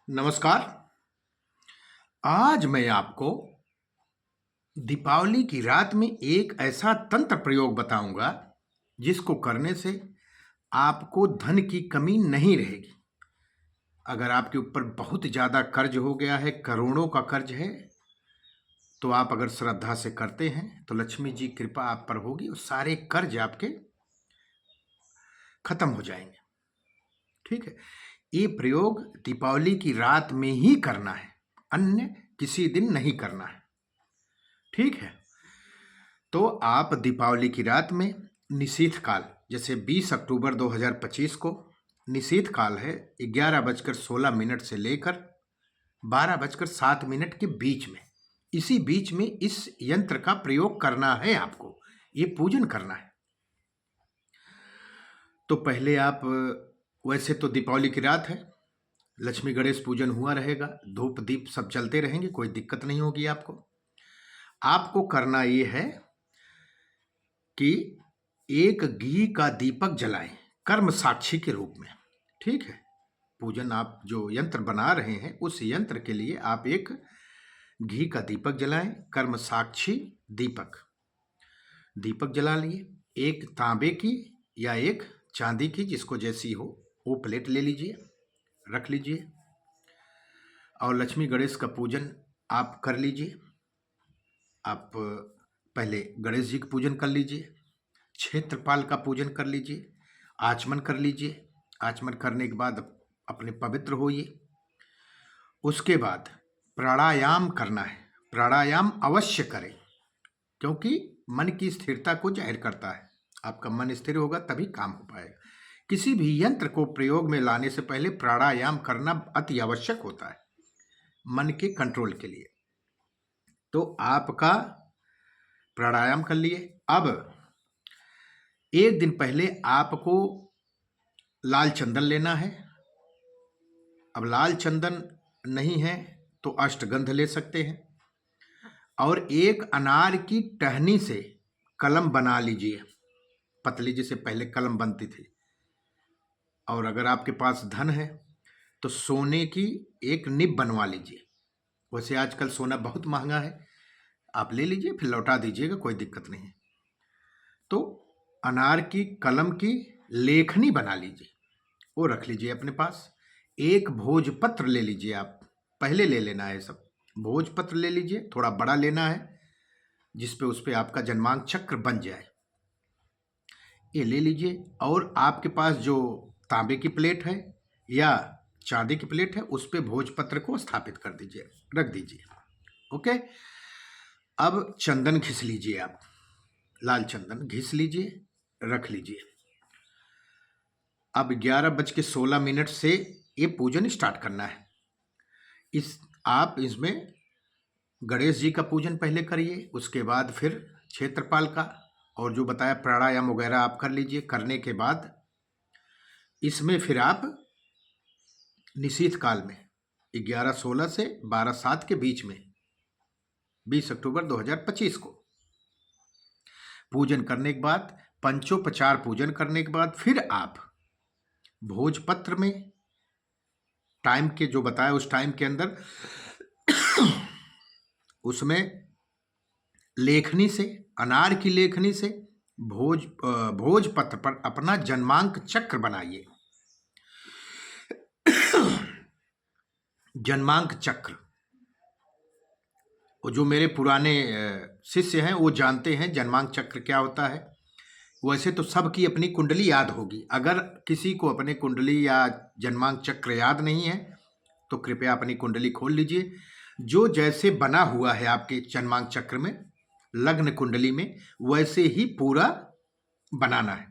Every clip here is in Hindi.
नमस्कार। आज मैं आपको दीपावली की रात में एक ऐसा तंत्र प्रयोग बताऊंगा जिसको करने से आपको धन की कमी नहीं रहेगी। अगर आपके ऊपर बहुत ज़्यादा कर्ज हो गया है, करोड़ों का कर्ज है, तो आप अगर श्रद्धा से करते हैं तो लक्ष्मी जी कृपा आप पर होगी और सारे कर्ज आपके खत्म हो जाएंगे। ठीक है, ये प्रयोग दीपावली की रात में ही करना है, अन्य किसी दिन नहीं करना है। ठीक है, तो आप दीपावली की रात में निशीथ काल, जैसे 20 अक्टूबर 2025 को निशीथ काल है 11:16 से लेकर 12:07 के बीच में, इसी बीच में इस यंत्र का प्रयोग करना है। आपको ये पूजन करना है। तो पहले आप, वैसे तो दीपावली की रात है, लक्ष्मी गणेश पूजन हुआ रहेगा, धूप दीप सब चलते रहेंगे, कोई दिक्कत नहीं होगी। आपको करना ये है कि एक घी का दीपक जलाएं कर्म साक्षी के रूप में। ठीक है, पूजन आप जो यंत्र बना रहे हैं उस यंत्र के लिए आप एक घी का दीपक जलाएं, कर्म साक्षी दीपक जला लिए। एक तांबे की या एक चांदी की, जिसको जैसी हो, वो प्लेट ले लीजिए, रख लीजिए और लक्ष्मी गणेश का पूजन आप कर लीजिए। आप पहले गणेश जी का पूजन कर लीजिए, क्षेत्रपाल का पूजन कर लीजिए, आचमन कर लीजिए। आचमन करने के बाद अपने पवित्र होइए। उसके बाद प्राणायाम करना है। प्राणायाम अवश्य करें, क्योंकि मन की स्थिरता को जाहिर करता है। आपका मन स्थिर होगा तभी काम हो पाएगा। किसी भी यंत्र को प्रयोग में लाने से पहले प्राणायाम करना अति आवश्यक होता है मन के कंट्रोल के लिए। तो आपका प्राणायाम कर लिए। अब एक दिन पहले आपको लाल चंदन लेना है। अब लाल चंदन नहीं है तो अष्टगंध ले सकते हैं, और एक अनार की टहनी से कलम बना लीजिए, पतली जैसे पहले कलम बनती थी। और अगर आपके पास धन है तो सोने की एक निब बनवा लीजिए। वैसे आजकल सोना बहुत महंगा है, आप ले लीजिए, फिर लौटा दीजिएगा, कोई दिक्कत नहीं है। तो अनार की कलम की लेखनी बना लीजिए, वो रख लीजिए अपने पास। एक भोजपत्र ले लीजिए, आप पहले ले लेना है सब। भोजपत्र ले लीजिए, थोड़ा बड़ा लेना है, जिसपे उस पे आपका जन्मांक चक्र बन जाए, ये ले लीजिए। और आपके पास जो तांबे की प्लेट है या चांदी की प्लेट है, उस पे भोजपत्र को स्थापित कर दीजिए, रख दीजिए। ओके, अब चंदन घिस लीजिए, आप लाल चंदन घिस लीजिए, रख लीजिए। अब 11:16 से ये पूजन स्टार्ट करना है। आप इसमें गणेश जी का पूजन पहले करिए, उसके बाद फिर क्षेत्रपाल का, और जो बताया प्राणायाम वगैरह आप कर लीजिए। करने के बाद इसमें फिर आप निशीथ काल में 11:16 से 12:07 के बीच में 20 अक्टूबर 2025 को पूजन करने के बाद, पंचोपचार पूजन करने के बाद, फिर आप भोजपत्र में टाइम के जो बताया उस टाइम के अंदर उसमें लेखनी से, अनार की लेखनी से भोजपत्र पर अपना जन्मांक चक्र बनाइए। जन्मांक चक्र, वो जो मेरे पुराने शिष्य हैं वो जानते हैं जन्मांक चक्र क्या होता है। वैसे तो सबकी अपनी कुंडली याद होगी। अगर किसी को अपने कुंडली या जन्मांक चक्र याद नहीं है तो कृपया अपनी कुंडली खोल लीजिए। जो जैसे बना हुआ है आपके जन्मांक चक्र में, लग्न कुंडली में, वैसे ही पूरा बनाना है।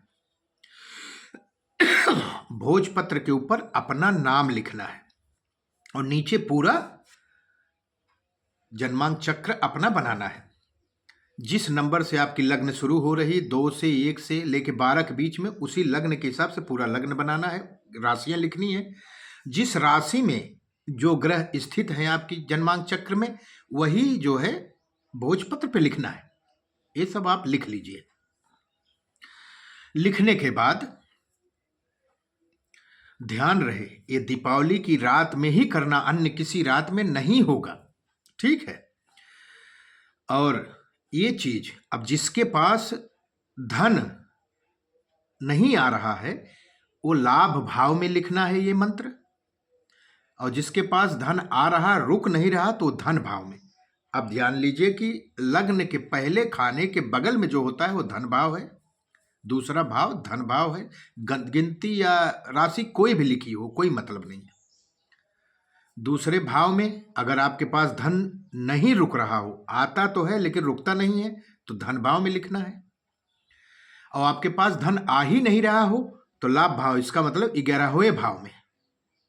भोजपत्र के ऊपर अपना नाम लिखना है और नीचे पूरा जन्मांक चक्र अपना बनाना है। जिस नंबर से आपकी लग्न शुरू हो रही, 2 से 1 से लेके 12 के बीच में, उसी लग्न के हिसाब से पूरा लग्न बनाना है। राशियां लिखनी है। जिस राशि में जो ग्रह स्थित हैं आपकी जन्मांक चक्र में, वही जो है भोजपत्र पे लिखना है। ये सब आप लिख लीजिए। लिखने के बाद ध्यान रहे, ये दीपावली की रात में ही करना, अन्य किसी रात में नहीं होगा। ठीक है। और ये चीज, अब जिसके पास धन नहीं आ रहा है वो लाभ भाव में लिखना है ये मंत्र, और जिसके पास धन आ रहा रुक नहीं रहा तो धन भाव में। अब ध्यान लीजिए कि लग्न के पहले खाने के बगल में जो होता है वो धन भाव है, दूसरा भाव धन भाव है। गिनती या राशि कोई भी लिखी हो, कोई मतलब नहीं है। दूसरे भाव में अगर आपके पास धन नहीं रुक रहा हो, आता तो है लेकिन रुकता नहीं है, तो धन भाव में लिखना है। और आपके पास धन आ ही नहीं रहा हो तो लाभ भाव, इसका मतलब 11वें भाव में।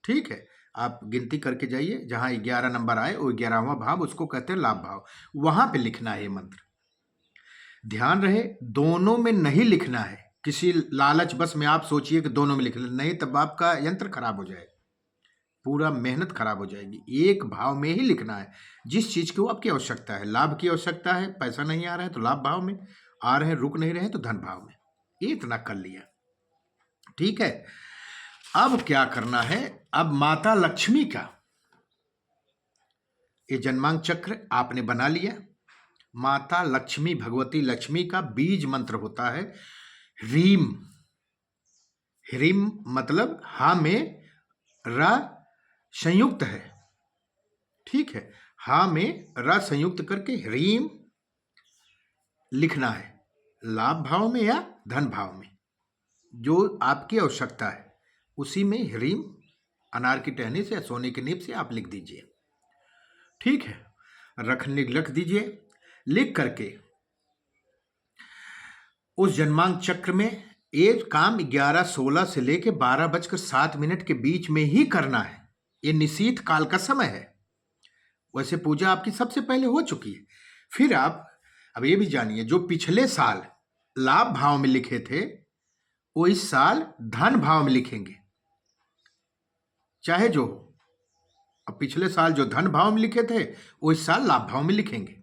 ठीक है, आप गिनती करके जाइए, जहां 11 नंबर आए वो 11वां भाव, उसको कहते हैं लाभ भाव, वहां पे लिखना है ये मंत्र। ध्यान रहे, दोनों में नहीं लिखना है। किसी लालच बस में आप सोचिए कि दोनों में लिख लें, नहीं, तब आपका यंत्र खराब हो जाएगा, पूरा मेहनत खराब हो जाएगी। एक भाव में ही लिखना है, जिस चीज की वो आपकी आवश्यकता है। लाभ की आवश्यकता है, पैसा नहीं आ रहा है तो लाभ भाव में, आ रहे हैं रुक नहीं रहे हैं तो धन भाव में। ये इतना कर लिया। ठीक है, अब क्या करना है, अब माता लक्ष्मी का ये जन्मांक चक्र आपने बना लिया। माता लक्ष्मी, भगवती लक्ष्मी का बीज मंत्र होता है ह्रीम। ह्रीम मतलब हा में रा संयुक्त है। ठीक है, हा में रा संयुक्त करके ह्रीम लिखना है, लाभ भाव में या धन भाव में, जो आपकी आवश्यकता है उसी में ह्रीम अनार की टहनी से या सोने की नींव से आप लिख दीजिए। ठीक है, रख दीजिए। लिख करके उस जन्मांक चक्र में एक काम 11:16 से लेके 12:07 के बीच में ही करना है। ये निशीथ काल का समय है। वैसे पूजा आपकी सबसे पहले हो चुकी है। फिर आप अब ये भी जानिए, जो पिछले साल लाभ भाव में लिखे थे वो इस साल धन भाव में लिखेंगे, चाहे जो हो। अब पिछले साल जो धन भाव में लिखे थे वो इस साल लाभ भाव में लिखेंगे,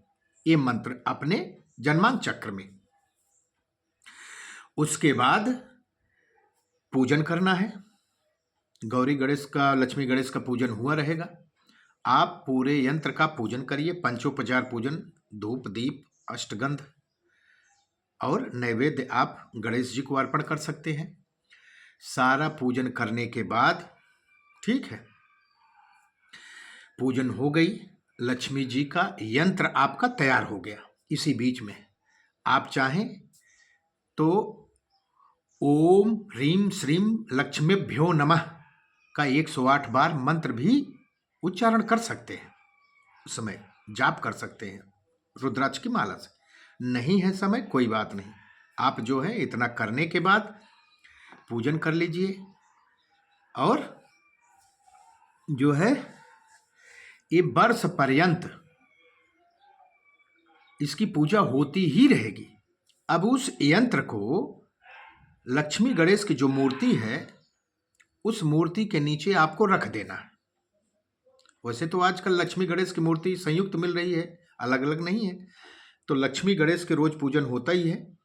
ये मंत्र अपने जन्मांक चक्र में। उसके बाद पूजन करना है। गौरी गणेश का, लक्ष्मी गणेश का पूजन हुआ रहेगा। आप पूरे यंत्र का पूजन करिए, पंचोपचार पूजन, धूप दीप अष्टगंध और नैवेद्य आप गणेश जी को अर्पण कर सकते हैं। सारा पूजन करने के बाद, ठीक है, पूजन हो गई, लक्ष्मी जी का यंत्र आपका तैयार हो गया। इसी बीच में आप चाहें तो ओम ह्रीम श्रीम लक्ष्मीभ्यो नमः का 108 बार मंत्र भी उच्चारण कर सकते हैं, उस समय जाप कर सकते हैं रुद्राक्ष की माला से। नहीं है समय, कोई बात नहीं, आप जो है इतना करने के बाद पूजन कर लीजिए। और जो है ये वर्ष पर्यंत इसकी पूजा होती ही रहेगी। अब उस यंत्र को लक्ष्मी गणेश की जो मूर्ति है उस मूर्ति के नीचे आपको रख देना है। वैसे तो आजकल लक्ष्मी गणेश की मूर्ति संयुक्त मिल रही है, अलग अलग नहीं है, तो लक्ष्मी गणेश के रोज पूजन होता ही है।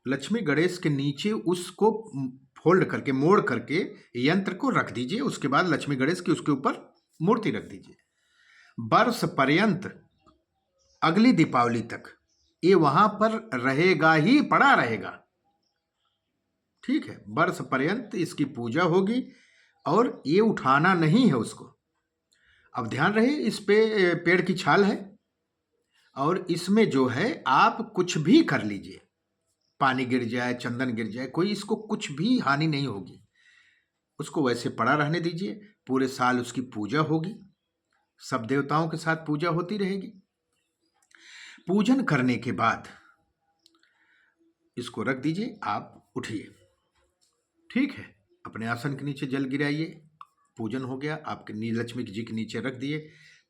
लक्ष्मी गणेश के नीचे उसको फोल्ड करके, मोड़ करके यंत्र को रख दीजिए। उसके बाद लक्ष्मी गणेश की उसके ऊपर मूर्ति रख दीजिए। वर्ष पर्यंत अगली दीपावली तक ये वहां पर रहेगा ही, पड़ा रहेगा। ठीक है, वर्ष पर्यंत इसकी पूजा होगी और ये उठाना नहीं है उसको। अब ध्यान रहे, इस पे पेड़ की छाल है और इसमें जो है आप कुछ भी कर लीजिए, पानी गिर जाए, चंदन गिर जाए, कोई इसको कुछ भी हानि नहीं होगी। उसको वैसे पड़ा रहने दीजिए, पूरे साल उसकी पूजा होगी, सब देवताओं के साथ पूजा होती रहेगी। पूजन करने के बाद इसको रख दीजिए, आप उठिए। ठीक है, अपने आसन के नीचे जल गिराइए, पूजन हो गया, आपके लक्ष्मी जी के नीचे रख दिए,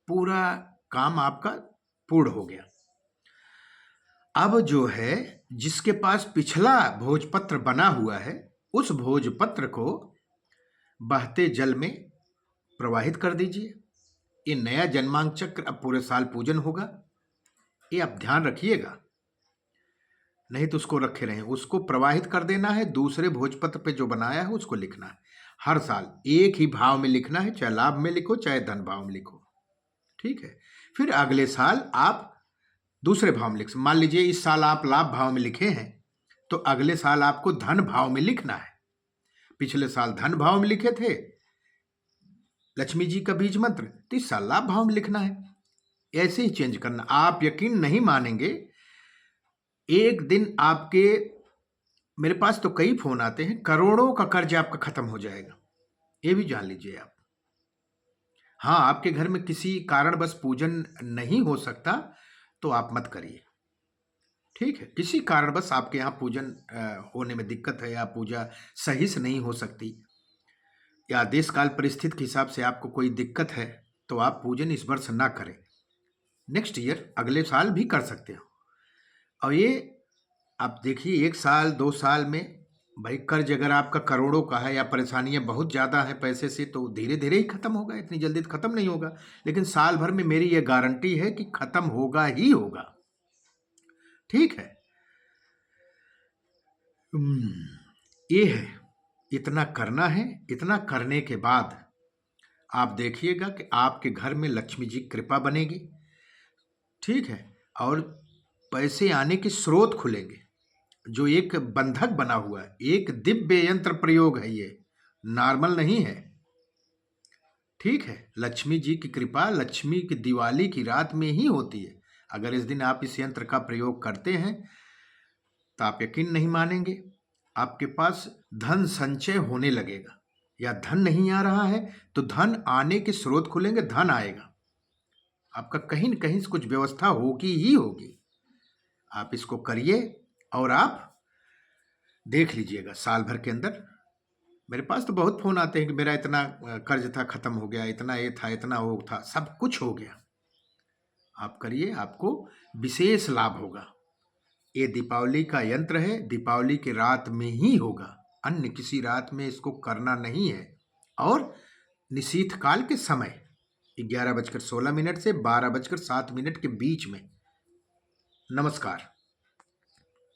पूरा काम आपका पूर्ण हो गया। अब जो है जिसके पास पिछला भोजपत्र बना हुआ है उस भोजपत्र को बहते जल में प्रवाहित कर दीजिए। ये नया जन्मांक चक्र अब पूरे साल पूजन होगा, ये आप ध्यान रखिएगा, नहीं तो उसको रखे रहें, उसको प्रवाहित कर देना है। दूसरे भोजपत्र पे जो बनाया है उसको लिखना है। हर साल एक ही भाव में लिखना है, चाहे लाभ में लिखो चाहे धन भाव में लिखो, ठीक है। फिर अगले साल आप दूसरे भाव में लिख, मान लीजिए इस साल आप लाभ भाव में लिखे हैं तो अगले साल आपको धन भाव में लिखना है। पिछले साल धन भाव में लिखे थे लक्ष्मी जी का बीज मंत्र, तो इस साल लाभ भाव में लिखना है। ऐसे ही चेंज करना। आप यकीन नहीं मानेंगे, एक दिन आपके, मेरे पास तो कई फोन आते हैं, करोड़ों का कर्ज आपका खत्म हो जाएगा, ये भी जान लीजिए आप। हाँ, आपके घर में किसी कारण बस पूजन नहीं हो सकता तो आप मत करिए, ठीक है। किसी कारण बस आपके यहाँ पूजन होने में दिक्कत है, या पूजा सही से नहीं हो सकती, या देश काल परिस्थिति के हिसाब से आपको कोई दिक्कत है, तो आप पूजन इस वर्ष ना करें। नेक्स्ट ईयर, अगले साल भी कर सकते हो। और ये आप देखिए, 1 साल 2 साल में भाई कर्ज अगर आपका करोड़ों का है या परेशानियां बहुत ज़्यादा हैं पैसे से, तो धीरे धीरे ही खत्म होगा, इतनी जल्दी तो खत्म नहीं होगा। लेकिन साल भर में मेरी ये गारंटी है कि खत्म होगा ही होगा, ठीक है। ये है, इतना करना है। इतना करने के बाद आप देखिएगा कि आपके घर में लक्ष्मी जी कृपा बनेगी, ठीक है। और पैसे आने के स्रोत खुलेंगे। जो एक बंधक बना हुआ है, एक दिव्य यंत्र प्रयोग है, ये नॉर्मल नहीं है, ठीक है। लक्ष्मी जी की कृपा लक्ष्मी की दिवाली की रात में ही होती है। अगर इस दिन आप इस यंत्र का प्रयोग करते हैं तो आप यकीन नहीं मानेंगे, आपके पास धन संचय होने लगेगा। या धन नहीं आ रहा है तो धन आने के स्रोत खुलेंगे, धन आएगा। आपका कहीं न कहीं से कुछ व्यवस्था होगी ही होगी। आप इसको करिए और आप देख लीजिएगा साल भर के अंदर। मेरे पास तो बहुत फ़ोन आते हैं कि मेरा इतना कर्ज था ख़त्म हो गया, इतना ये था, इतना वो था, सब कुछ हो गया। आप करिए, आपको विशेष लाभ होगा। ये दीपावली का यंत्र है, दीपावली की रात में ही होगा, अन्य किसी रात में इसको करना नहीं है। और निशीथ काल के समय 11:16 से 12:07 के बीच में। नमस्कार।